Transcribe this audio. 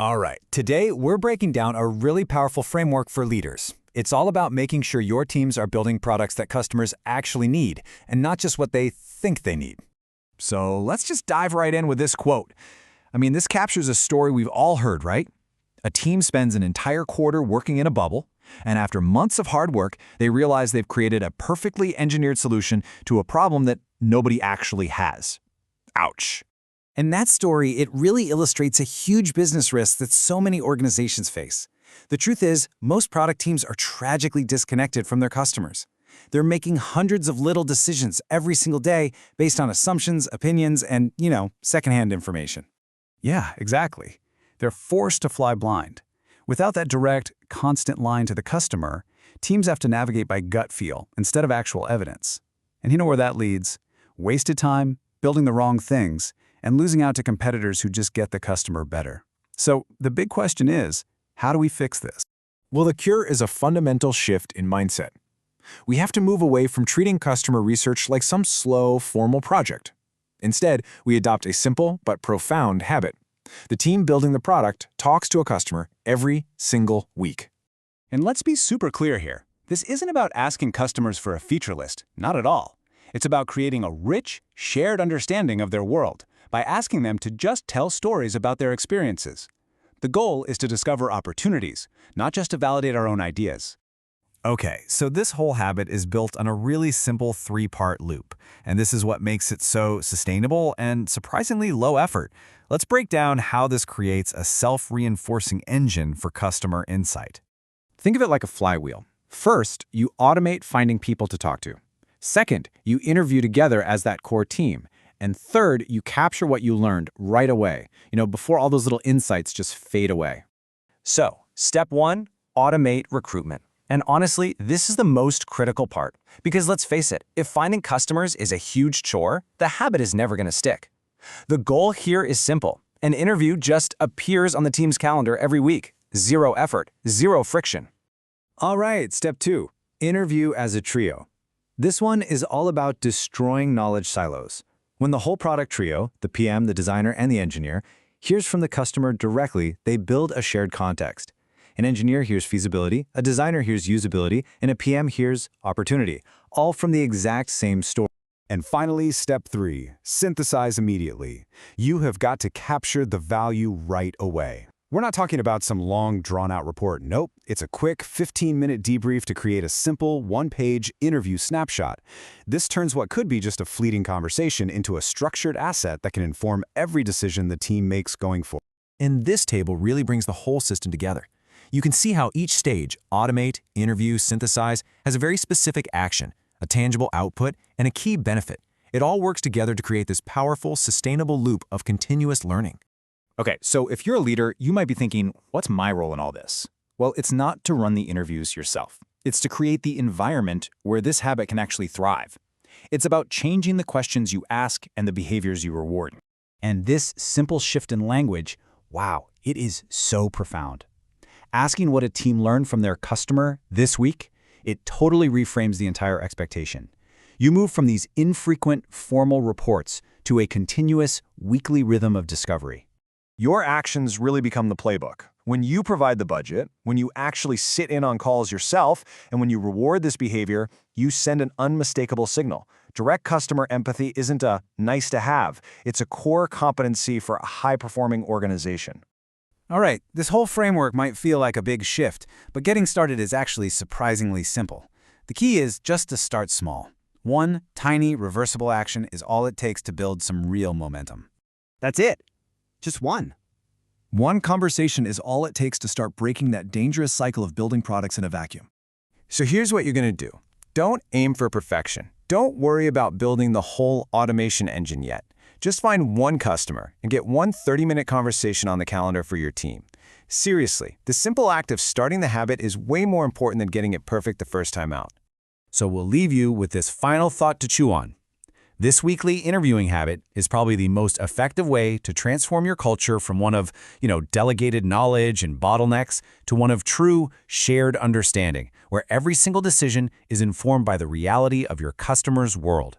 All right, today we're breaking down a really powerful framework for leaders. It's all about making sure your teams are building products that customers actually need, and not just what they think they need. So let's just dive right in with this quote. This captures a story we've all heard, right? A team spends an entire quarter working in a bubble, and after months of hard work, they realize they've created a perfectly engineered solution to a problem that nobody actually has. Ouch. In that story, it really illustrates a huge business risk that so many organizations face. The truth is, most product teams are tragically disconnected from their customers. They're making hundreds of little decisions every single day based on assumptions, opinions, and, secondhand information. Yeah, exactly. They're forced to fly blind. Without that direct, constant line to the customer, teams have to navigate by gut feel instead of actual evidence. And you know where that leads? Wasted time, building the wrong things, and losing out to competitors who just get the customer better. So the big question is, how do we fix this? Well, the cure is a fundamental shift in mindset. We have to move away from treating customer research like some slow, formal project. Instead, we adopt a simple but profound habit. The team building the product talks to a customer every single week. And let's be super clear here. This isn't about asking customers for a feature list, not at all. It's about creating a rich, shared understanding of their world by asking them to just tell stories about their experiences. The goal is to discover opportunities, not just to validate our own ideas. Okay, so this whole habit is built on a really simple three-part loop, and this is what makes it so sustainable and surprisingly low effort. Let's break down how this creates a self-reinforcing engine for customer insight. Think of it like a flywheel. First, you automate finding people to talk to. Second, you interview together as that core team. And third, you capture what you learned right away, before all those little insights just fade away. So, step 1, automate recruitment. And honestly, this is the most critical part. Because let's face it, if finding customers is a huge chore, the habit is never going to stick. The goal here is simple. An interview just appears on the team's calendar every week. Zero effort, zero friction. All right, step 2, interview as a trio. This one is all about destroying knowledge silos. When the whole product trio, the PM, the designer, and the engineer, hears from the customer directly, they build a shared context. An engineer hears feasibility, a designer hears usability, and a PM hears opportunity, all from the exact same story. And finally, step 3, synthesize immediately. You have got to capture the value right away. We're not talking about some long, drawn-out report. Nope, it's a quick 15-minute debrief to create a simple, one-page interview snapshot. This turns what could be just a fleeting conversation into a structured asset that can inform every decision the team makes going forward. And this table really brings the whole system together. You can see how each stage, automate, interview, synthesize, has a very specific action, a tangible output, and a key benefit. It all works together to create this powerful, sustainable loop of continuous learning. Okay, so if you're a leader, you might be thinking, what's my role in all this? Well, it's not to run the interviews yourself. It's to create the environment where this habit can actually thrive. It's about changing the questions you ask and the behaviors you reward. And this simple shift in language, wow, it is so profound. Asking what a team learned from their customer this week, it totally reframes the entire expectation. You move from these infrequent, formal reports to a continuous, weekly rhythm of discovery. Your actions really become the playbook. When you provide the budget, when you actually sit in on calls yourself, and when you reward this behavior, you send an unmistakable signal. Direct customer empathy isn't a nice to have. It's a core competency for a high-performing organization. All right, this whole framework might feel like a big shift, but getting started is actually surprisingly simple. The key is just to start small. One tiny, reversible action is all it takes to build some real momentum. That's it. Just one. One conversation is all it takes to start breaking that dangerous cycle of building products in a vacuum. So here's what you're going to do. Don't aim for perfection. Don't worry about building the whole automation engine yet. Just find one customer and get one 30-minute conversation on the calendar for your team. Seriously, the simple act of starting the habit is way more important than getting it perfect the first time out. So we'll leave you with this final thought to chew on. This weekly interviewing habit is probably the most effective way to transform your culture from one of, delegated knowledge and bottlenecks to one of true shared understanding, where every single decision is informed by the reality of your customer's world.